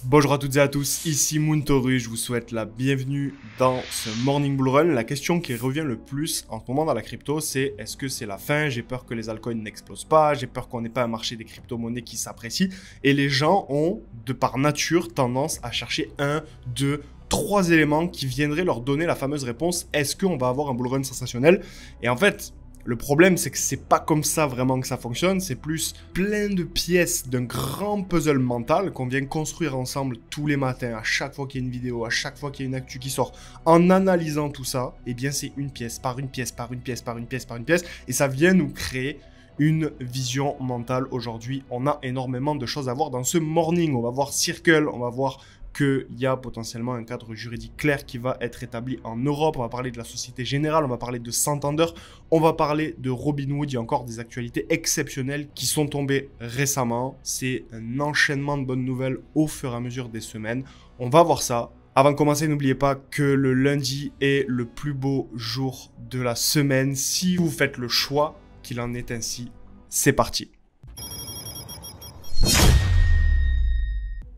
Bonjour à toutes et à tous, ici Moontoru, je vous souhaite la bienvenue dans ce Morning Bull Run. La question qui revient le plus en ce moment dans la crypto, c'est est-ce que c'est la fin? J'ai peur que les altcoins n'explosent pas, j'ai peur qu'on n'ait pas un marché des crypto-monnaies qui s'apprécie. Et les gens ont, de par nature, tendance à chercher un, deux, trois éléments qui viendraient leur donner la fameuse réponse, est-ce qu'on va avoir un bull run sensationnel? Et en fait, le problème, c'est que c'est pas comme ça vraiment que ça fonctionne, c'est plus plein de pièces d'un grand puzzle mental qu'on vient construire ensemble tous les matins, à chaque fois qu'il y a une vidéo, à chaque fois qu'il y a une actu qui sort. En analysant tout ça, eh bien c'est une pièce, par une pièce, par une pièce, par une pièce, par une pièce, et ça vient nous créer une vision mentale aujourd'hui. On a énormément de choses à voir dans ce morning. On va voir Circle, on va voir qu'il y a potentiellement un cadre juridique clair qui va être établi en Europe. On va parler de la Société Générale, on va parler de Santander, on va parler de Robinhood. Il y a encore des actualités exceptionnelles qui sont tombées récemment. C'est un enchaînement de bonnes nouvelles au fur et à mesure des semaines. On va voir ça. Avant de commencer, n'oubliez pas que le lundi est le plus beau jour de la semaine. Si vous faites le choix qu'il en est ainsi, c'est parti.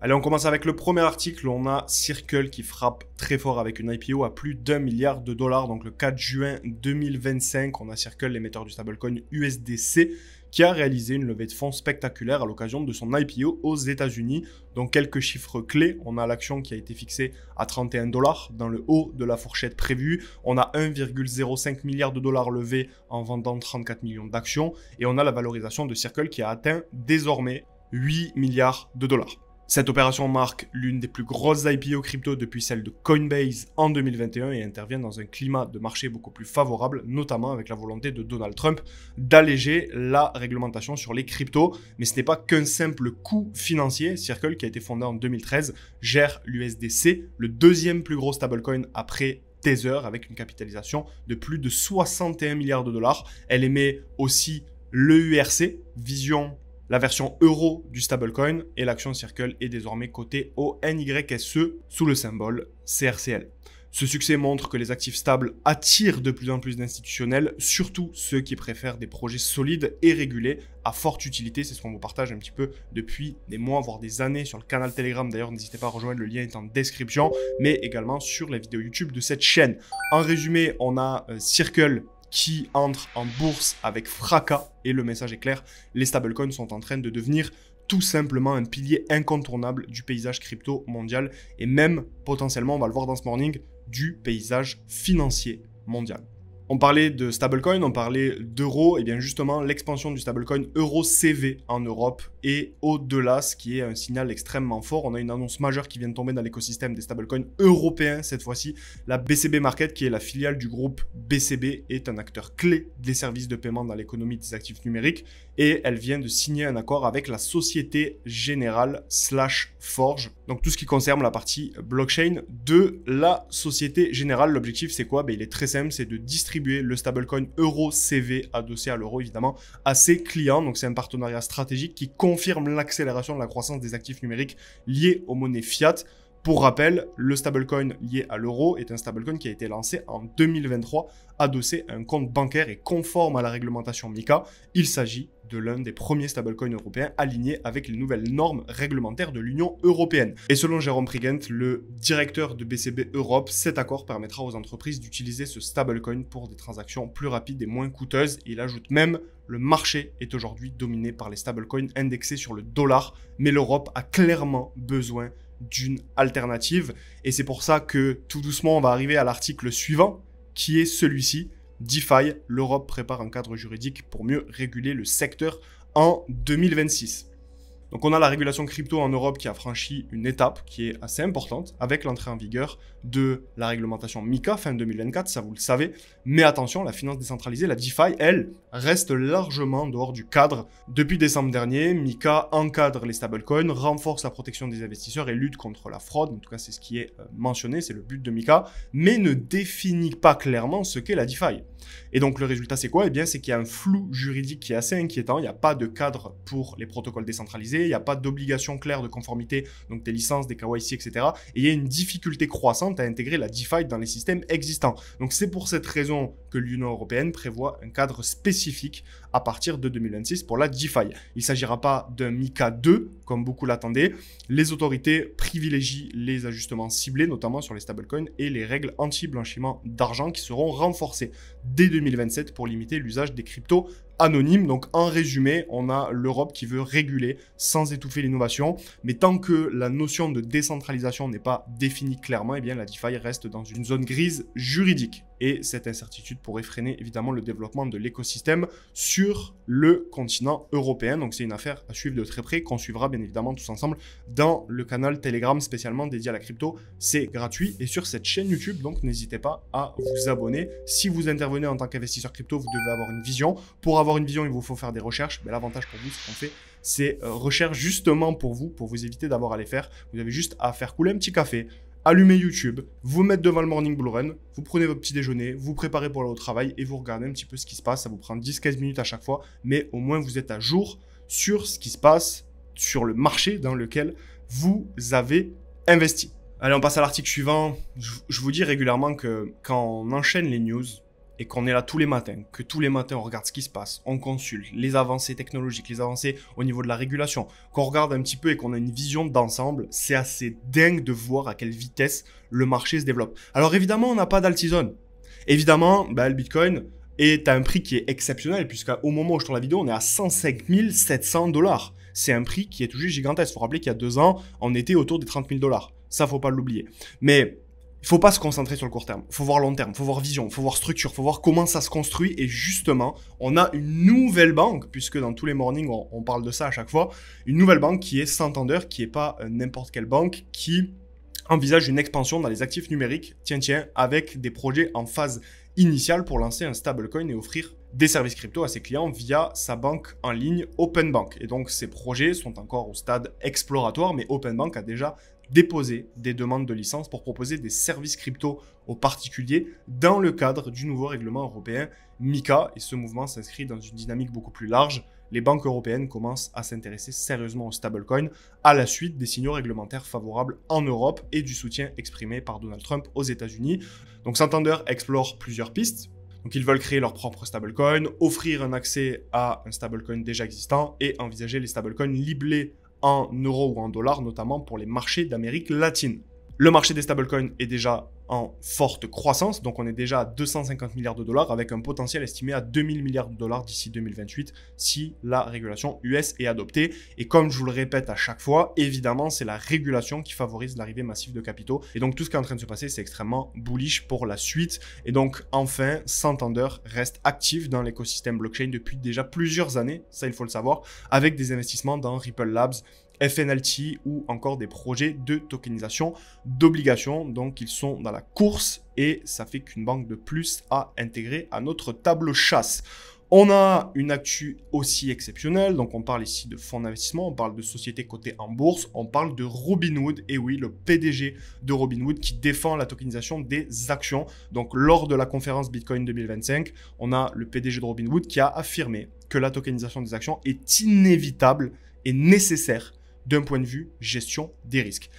Allez, on commence avec le premier article. On a Circle qui frappe très fort avec une IPO à plus d'1 milliard de dollars. Donc le 4 juin 2025, on a Circle, l'émetteur du stablecoin USDC, qui a réalisé une levée de fonds spectaculaire à l'occasion de son IPO aux États-Unis. Donc quelques chiffres clés, on a l'action qui a été fixée à 31 dollars dans le haut de la fourchette prévue. On a 1,05 milliard de dollars levés en vendant 34 millions d'actions. Et on a la valorisation de Circle qui a atteint désormais 8 milliards de dollars. Cette opération marque l'une des plus grosses IPO crypto depuis celle de Coinbase en 2021 et intervient dans un climat de marché beaucoup plus favorable, notamment avec la volonté de Donald Trump d'alléger la réglementation sur les cryptos. Mais ce n'est pas qu'un simple coût financier. Circle, qui a été fondé en 2013, gère l'USDC, le deuxième plus gros stablecoin après Tether, avec une capitalisation de plus de 61 milliards de dollars. Elle émet aussi l'EURC, Vision, la version euro du stablecoin, et l'action Circle est désormais cotée au NYSE sous le symbole CRCL. Ce succès montre que les actifs stables attirent de plus en plus d'institutionnels, surtout ceux qui préfèrent des projets solides et régulés à forte utilité. C'est ce qu'on vous partage un petit peu depuis des mois, voire des années sur le canal Telegram. D'ailleurs, n'hésitez pas à rejoindre, le lien est en description, mais également sur la vidéo YouTube de cette chaîne. En résumé, on a Circle qui entre en bourse avec fracas, et le message est clair, les stablecoins sont en train de devenir tout simplement un pilier incontournable du paysage crypto mondial, et même potentiellement, on va le voir dans ce morning, du paysage financier mondial. On parlait de stablecoin, on parlait d'euros, et bien justement l'expansion du stablecoin EURCV en Europe et au-delà, ce qui est un signal extrêmement fort. On a une annonce majeure qui vient de tomber dans l'écosystème des stablecoins européens cette fois-ci. La BCB Market, qui est la filiale du groupe BCB, est un acteur clé des services de paiement dans l'économie des actifs numériques, et elle vient de signer un accord avec la Société Générale / Forge. Donc tout ce qui concerne la partie blockchain de la Société Générale. L'objectif c'est quoi? Il est très simple, c'est de distribuer le stablecoin EURCV adossé à l'euro évidemment à ses clients. Donc c'est un partenariat stratégique qui confirme l'accélération de la croissance des actifs numériques liés aux monnaies fiat. Pour rappel, le stablecoin lié à l'euro est un stablecoin qui a été lancé en 2023, adossé à un compte bancaire et conforme à la réglementation MiCA. Il s'agit de l'un des premiers stablecoins européens alignés avec les nouvelles normes réglementaires de l'Union européenne. Et selon Jérôme Prigent, le directeur de BCB Europe, cet accord permettra aux entreprises d'utiliser ce stablecoin pour des transactions plus rapides et moins coûteuses. Il ajoute même: le marché est aujourd'hui dominé par les stablecoins indexés sur le dollar, mais l'Europe a clairement besoin d'une alternative. Et c'est pour ça que tout doucement on va arriver à l'article suivant, qui est celui-ci. DeFi, l'Europe prépare un cadre juridique pour mieux réguler le secteur en 2026. Donc on a la régulation crypto en Europe qui a franchi une étape qui est assez importante avec l'entrée en vigueur de la réglementation MiCA fin 2024, ça vous le savez. Mais attention, la finance décentralisée, la DeFi, elle, reste largement dehors du cadre. Depuis décembre dernier, MiCA encadre les stablecoins, renforce la protection des investisseurs et lutte contre la fraude. En tout cas, c'est ce qui est mentionné, c'est le but de MiCA, mais ne définit pas clairement ce qu'est la DeFi. Et donc le résultat c'est quoi? Eh bien c'est qu'il y a un flou juridique qui est assez inquiétant. Il n'y a pas de cadre pour les protocoles décentralisés, il n'y a pas d'obligation claire de conformité, donc des licences, des KYC, etc. Et il y a une difficulté croissante à intégrer la DeFi dans les systèmes existants. Donc c'est pour cette raison que l'Union européenne prévoit un cadre spécifique à partir de 2026 pour la DeFi. Il ne s'agira pas d'un MiCA 2, comme beaucoup l'attendaient. Les autorités privilégient les ajustements ciblés, notamment sur les stablecoins et les règles anti-blanchiment d'argent qui seront renforcées dès 2027 pour limiter l'usage des cryptos anonymes. Donc en résumé, on a l'Europe qui veut réguler sans étouffer l'innovation, mais tant que la notion de décentralisation n'est pas définie clairement, eh bien la DeFi reste dans une zone grise juridique. Et cette incertitude pourrait freiner évidemment le développement de l'écosystème sur le continent européen. Donc c'est une affaire à suivre de très près, qu'on suivra bien évidemment tous ensemble dans le canal Telegram spécialement dédié à la crypto. C'est gratuit et sur cette chaîne YouTube, donc n'hésitez pas à vous abonner. Si vous intervenez en tant qu'investisseur crypto, vous devez avoir une vision. Pour avoir une vision, il vous faut faire des recherches. Mais l'avantage pour vous, c'est qu'on fait ces recherches justement pour vous éviter d'avoir à les faire. Vous avez juste à faire couler un petit café, allumer YouTube, vous mettre devant le Morning Bull Run, vous prenez votre petit déjeuner, vous préparez pour aller au travail et vous regardez un petit peu ce qui se passe. Ça vous prend 10-15 minutes à chaque fois, mais au moins vous êtes à jour sur ce qui se passe sur le marché dans lequel vous avez investi. Allez, on passe à l'article suivant. Je vous dis régulièrement que quand on enchaîne les news et qu'on est là tous les matins, que tous les matins on regarde ce qui se passe, on consulte les avancées technologiques, les avancées au niveau de la régulation, qu'on regarde un petit peu et qu'on a une vision d'ensemble, c'est assez dingue de voir à quelle vitesse le marché se développe. Alors évidemment, on n'a pas d'altizone. Évidemment, le Bitcoin est à un prix qui est exceptionnel, puisqu'au moment où je tourne la vidéo, on est à 105 700 $. C'est un prix qui est toujours gigantesque. Il faut rappeler qu'il y a 2 ans, on était autour des 30 000 $. Ça, faut pas l'oublier. Mais il faut pas se concentrer sur le court terme. Il faut voir long terme, il faut voir vision, il faut voir structure, il faut voir comment ça se construit. Et justement, on a une nouvelle banque, puisque dans tous les mornings, on parle de ça à chaque fois, une nouvelle banque qui est Santander, qui n'est pas n'importe quelle banque, qui envisage une expansion dans les actifs numériques, tiens, avec des projets en phase initiale pour lancer un stablecoin et offrir des services crypto à ses clients via sa banque en ligne Openbank. Et donc, ces projets sont encore au stade exploratoire, mais Openbank a déjà déposer des demandes de licence pour proposer des services crypto aux particuliers dans le cadre du nouveau règlement européen MiCA. Et ce mouvement s'inscrit dans une dynamique beaucoup plus large. Les banques européennes commencent à s'intéresser sérieusement aux stablecoins à la suite des signaux réglementaires favorables en Europe et du soutien exprimé par Donald Trump aux États-Unis. Donc Santander explore plusieurs pistes. Donc ils veulent créer leur propre stablecoin, offrir un accès à un stablecoin déjà existant et envisager les stablecoins libellés en euros ou en dollars, notamment pour les marchés d'Amérique latine. Le marché des stablecoins est déjà en forte croissance, donc on est déjà à 250 milliards de dollars avec un potentiel estimé à 2000 milliards de dollars d'ici 2028 si la régulation US est adoptée. Et comme je vous le répète à chaque fois, évidemment, c'est la régulation qui favorise l'arrivée massive de capitaux. Et donc tout ce qui est en train de se passer, c'est extrêmement bullish pour la suite. Et donc enfin, Santander reste actif dans l'écosystème blockchain depuis déjà plusieurs années, ça il faut le savoir, avec des investissements dans Ripple Labs, FNLT ou encore des projets de tokenisation d'obligations. Donc ils sont dans la course et ça fait qu'une banque de plus à intégrer à notre table chasse. On a une actu aussi exceptionnelle, donc on parle ici de fonds d'investissement, on parle de sociétés cotées en bourse, on parle de Robinhood, et oui, le PDG de Robinhood qui défend la tokenisation des actions. Donc lors de la conférence Bitcoin 2025, on a le PDG de Robinhood qui a affirmé que la tokenisation des actions est inévitable et nécessaire d'un point de vue gestion des risques.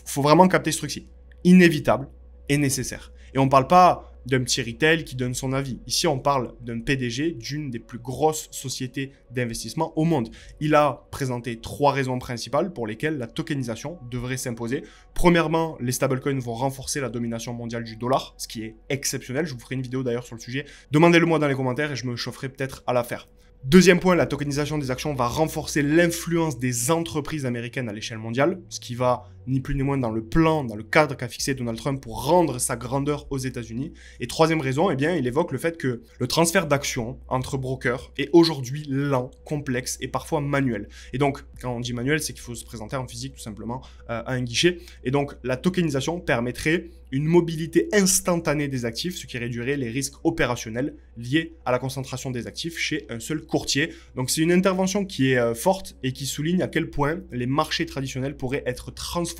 Faut vraiment capter ce truc-ci. Inévitable et nécessaire. Et on ne parle pas d'un petit retail qui donne son avis. Ici, on parle d'un PDG d'une des plus grosses sociétés d'investissement au monde. Il a présenté 3 raisons principales pour lesquelles la tokenisation devrait s'imposer. Premièrement, les stablecoins vont renforcer la domination mondiale du dollar, ce qui est exceptionnel. Je vous ferai une vidéo d'ailleurs sur le sujet. Demandez-le moi dans les commentaires et je me chaufferai peut-être à la faire. Deuxième point, la tokenisation des actions va renforcer l'influence des entreprises américaines à l'échelle mondiale, ce qui va ni plus ni moins dans le plan, dans le cadre qu'a fixé Donald Trump pour rendre sa grandeur aux États-Unis. Et troisième raison, eh bien, il évoque le fait que le transfert d'actions entre brokers est aujourd'hui lent, complexe et parfois manuel. Et donc, quand on dit manuel, c'est qu'il faut se présenter en physique tout simplement à un guichet. Et donc, la tokenisation permettrait une mobilité instantanée des actifs, ce qui réduirait les risques opérationnels liés à la concentration des actifs chez un seul courtier. Donc, c'est une intervention qui est forte et qui souligne à quel point les marchés traditionnels pourraient être transformés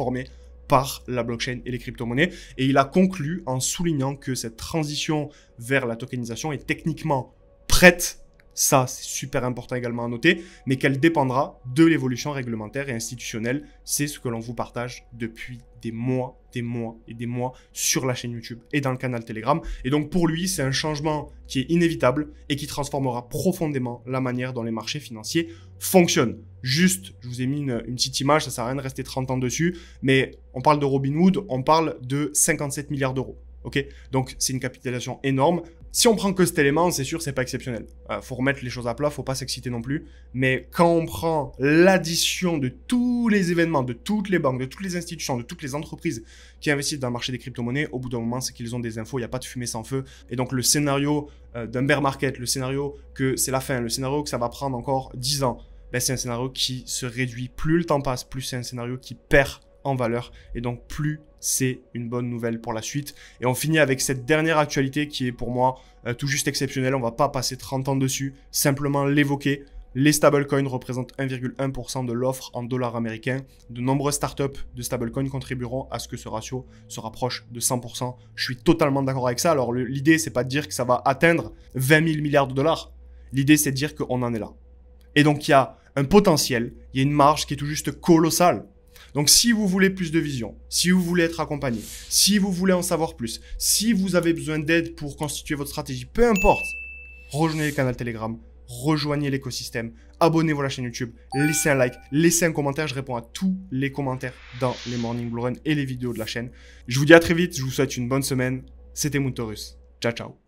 par la blockchain et les crypto-monnaies. Et il a conclu en soulignant que cette transition vers la tokenisation est techniquement prête Ça, c'est super important également à noter, mais qu'elle dépendra de l'évolution réglementaire et institutionnelle. C'est ce que l'on vous partage depuis des mois et des mois sur la chaîne YouTube et dans le canal Telegram. Et donc pour lui, c'est un changement qui est inévitable et qui transformera profondément la manière dont les marchés financiers fonctionnent. Juste, je vous ai mis une petite image, ça sert à rien de rester 30 ans dessus, mais on parle de Robinhood, on parle de 57 milliards d'euros. Ok, donc c'est une capitalisation énorme. Si on prend que cet élément, c'est sûr, c'est pas exceptionnel. Faut remettre les choses à plat, faut pas s'exciter non plus. Mais quand on prend l'addition de tous les événements, de toutes les banques, de toutes les institutions, de toutes les entreprises qui investissent dans le marché des crypto-monnaies, au bout d'un moment, c'est qu'ils ont des infos, il n'y a pas de fumée sans feu. Et donc le scénario d'un bear market, le scénario que c'est la fin, le scénario que ça va prendre encore 10 ans, ben, c'est un scénario qui se réduit. Plus le temps passe, plus c'est un scénario qui perd en valeur. Et donc plus c'est une bonne nouvelle pour la suite. Et on finit avec cette dernière actualité qui est pour moi tout juste exceptionnelle. On va pas passer 30 ans dessus, simplement l'évoquer. Les stablecoins représentent 1,1% de l'offre en dollars américains. De nombreuses startups de stablecoins contribueront à ce que ce ratio se rapproche de 100%. Je suis totalement d'accord avec ça. Alors l'idée, c'est pas de dire que ça va atteindre 20 000 milliards de dollars. L'idée, c'est de dire qu'on en est là. Et donc, il y a un potentiel, il y a une marge qui est tout juste colossale. Donc, si vous voulez plus de vision, si vous voulez être accompagné, si vous voulez en savoir plus, si vous avez besoin d'aide pour constituer votre stratégie, peu importe, rejoignez le canal Telegram, rejoignez l'écosystème, abonnez-vous à la chaîne YouTube, laissez un like, laissez un commentaire, je réponds à tous les commentaires dans les Morning Bull Run et les vidéos de la chaîne. Je vous dis à très vite, je vous souhaite une bonne semaine, c'était Moontaurus, ciao ciao.